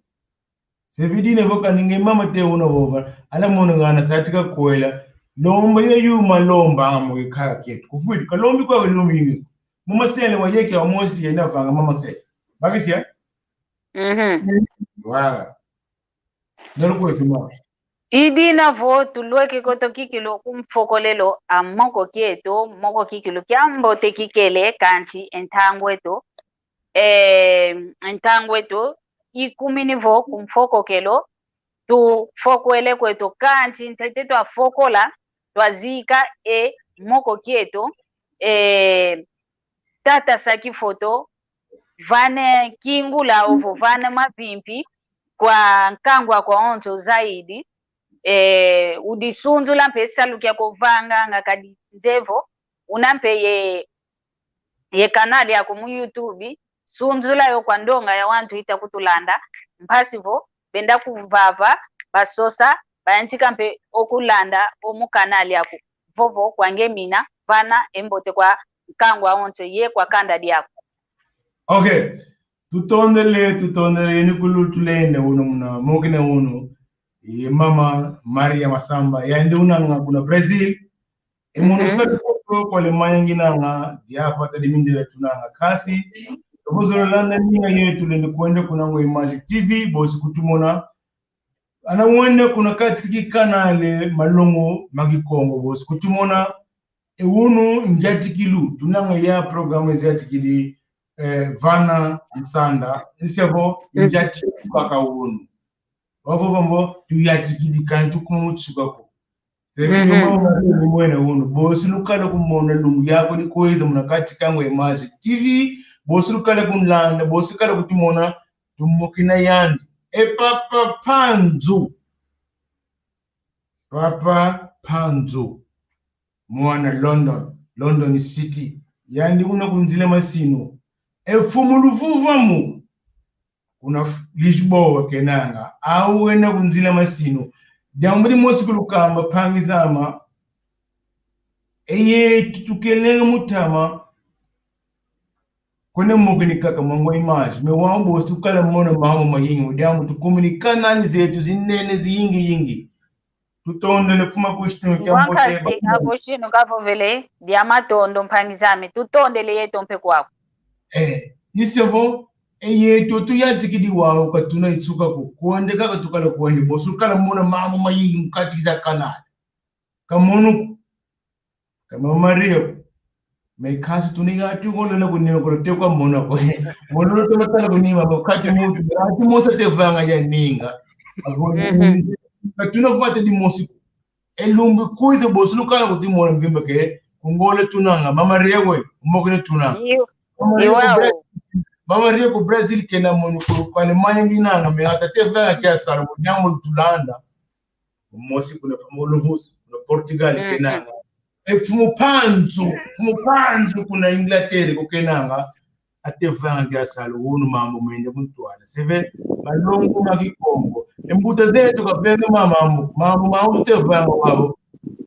se vidine voka ninge mama te una vova ala mona ngana satika kwela lomba ye yuma lomba amu kaya ketu kufuidi kalombi kwa lombi yimi mama sele wa yeke wa mosi yenda vanga mama sele bagisia wala nalo kwa tuma idina vo tulweke koto kikilo kumfokolelo amoko kieto moko kikilo kyambote kikele kanti entangweto ikumini vo kumfokokelo tu fokwele kweto kanti ntete twafokola twazika moko kieto tata saki foto vane kingula ovo vane mapimpi kwa nkangwa kwa onto zaidi udisunzula mpe salukia kovanga ngakadi ndevo unampe ye kanali yako mu YouTube sunzula yo kwa ndonga ya wantu ita kutulanda mpasivo benda kuvava basosa bayantika mpe okulanda omu kanali yako vovo kwange mina vana embote kwa nkangwa onto ye kwa kanda yako. Okay, tutondele ni kulutulende uno muna mokine uno mama Maria Masamba yandi unanga kuna Brazil muno sakoto kwa le mayangina nga diapa tadi mindira tunanga kasi tobozo landa ninga yetu lende kwenda kuna ngo Magic TV bosi kutumona ana wende kuna katiki kanale malongo magikongo bosi kutumona unu njatikilu tunanga ya programu zatikili vana nsanda nsebo njati paka unu wavo vambo tuyatikili kantu kumutsuka Sevi yoma ni mwena unu bosi lukala kumona lungu yako ni kweza munakati kango Magic TV bosi lukala kumlanda bosi kala kutimona tumokina yandi papa panzu mwana London City yandi una kunzile masino fumuluvuvamu kuna Lisboa kenanga au wena kunzile masino jambo mosi kulukamba pangizama tutukelenga mutama kone mugini kaka mango image me wambo sukala mona mahamu mayingi jambo tukomunikana ni zetu zinene ziyingi tutondele fuma kushitino kyambote hapo chino kavo vele diamatondo mpangizame tutondele yeto mpe kwako isevo yeto tuyajikidi wawo katuna itsuka kuonde kaka tukala kuonde bosukala mona mahamu mayingi mukati za kanali kamonuku kama Mario mekasi tuniga tukola na kunyo kote kwa mona ko mono to matala kunima bakati mutu ati mosa te vanga ya ninga katuna fata di mosi elumbi kuize bosulu kala kuti mona mvimba ke kungole tunanga mama Mario mbokene tunanga mama Mario ko Brazil kena mono ko kwa le mayangi nanga me ata te vanga kya sala nyango tulanda mosi kuna pamolovusi kuna Portugal kenanga fumupanzu kuna Inglaterra kukenanga atevanga salo wonu mambo mende kuntwala seve malongo magikongo embuta zetu kapenda mambo tevanga wabo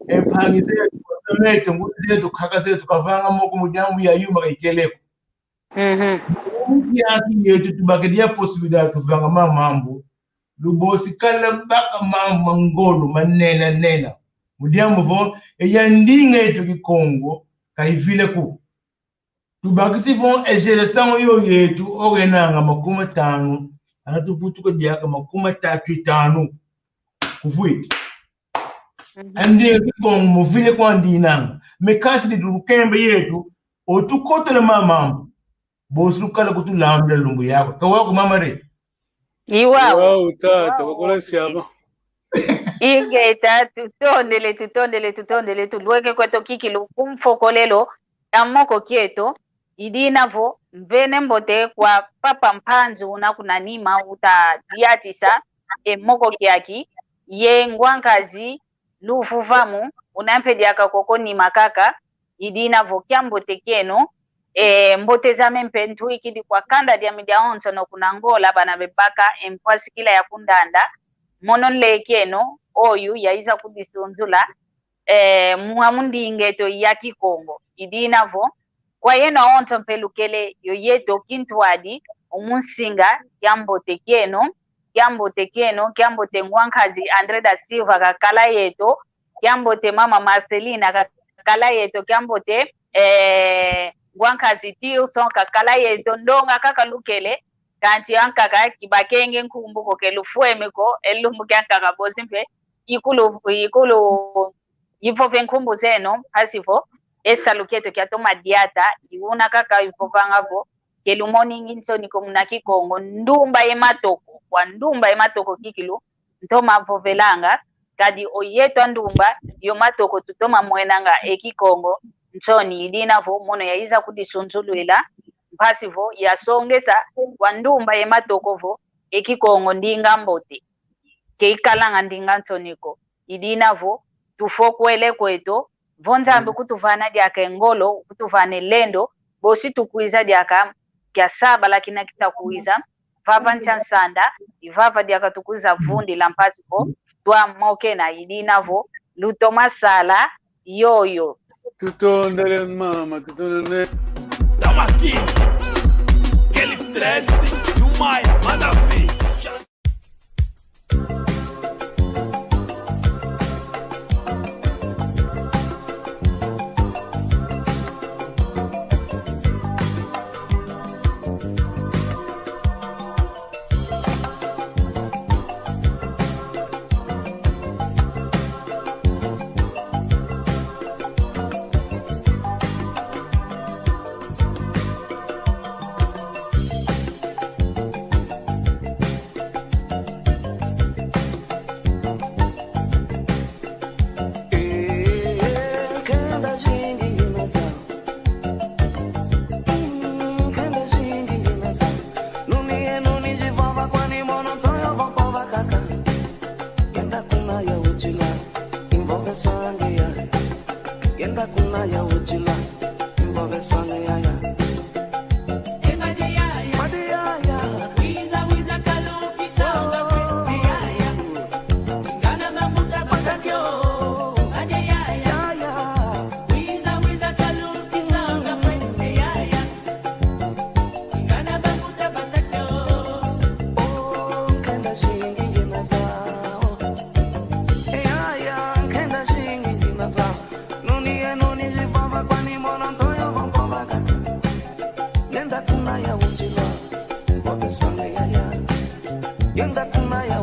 ephangi zetu kwasemete nguti zetu khaka zetu kavanga moko mujambu ya yuma kaikeleko yaki yetu tubakedia possibility tuvanga mambo lubosi kala baka ngolo manena mudiambo vo yandinga yetu Kikongo kaivile ku tubakisi vo ejeresango yo yetu ogenanga 50 anatufutuko diaka 35 kufuiti andi Kikongo muvile kwa ndinanga mekasi di tukembe yetu otukotele mama bosi lukala kutulambela lumbu yako kawako mama re iwawo utata bakola siyaba ingeta tutondele tulweke kweto kikilu kumfokolelo amoko kieto idinavo mvene mbote kwa papa mpanzu una kunanima uta diatisa moko kiaki ye ngwankazi lufuvamu unampediaka koko ni makaka idinavo kyambote keno mbote zame mpentu ikidi kwa kanda dia media onso no kunangola bana bebaka empwasi kila ya kundanda monon lekeno oyu yaiza kudisonzula muamundi ingeto ya Kikongo idinavo kwa yena onto mpelukele yoyeto kintwadi umunsinga kyambote keno kyambote ngwankazi Andre da Silva kakala yeto kyambote mama Marcelina kakala yeto kyambote ngwankazi Tilson kakala yeto ndonga kakalukele kanti ankaka kibakenge nkumbuko kelufuemeko elumbu kyankaka bozimpe ikulu yivove nkumbu zeno pasivo esaluketo kyatoma diata iuna kaka ivovangavo kelumoningi nsoniko muna Kikongo ndumba ematoko kikilu ntoma vovelanga kadi oyeto ndumba yomatoko tutoma mwenanga Kikongo nsoni idinavo mono yaiza kudisunzuluila mpasivo yasongesa kwa ndumba ematokovo Kikongo ndinga mbote keikalanga ndinga nsoniko idinavo tufokwele kweto vonzambi kutuvana diaka ngolo kutuvane lendo bosi tukuiza diaka kya saba lakini kitakuiza vava nsanda ivava diaka tukuiza vundi la mpasivo twa moke na idinavo lutoma sala yoyo tutondele mama tutondele Tamo aqui, aquele estresse e o Maia, manda ver. Yenda kuna ya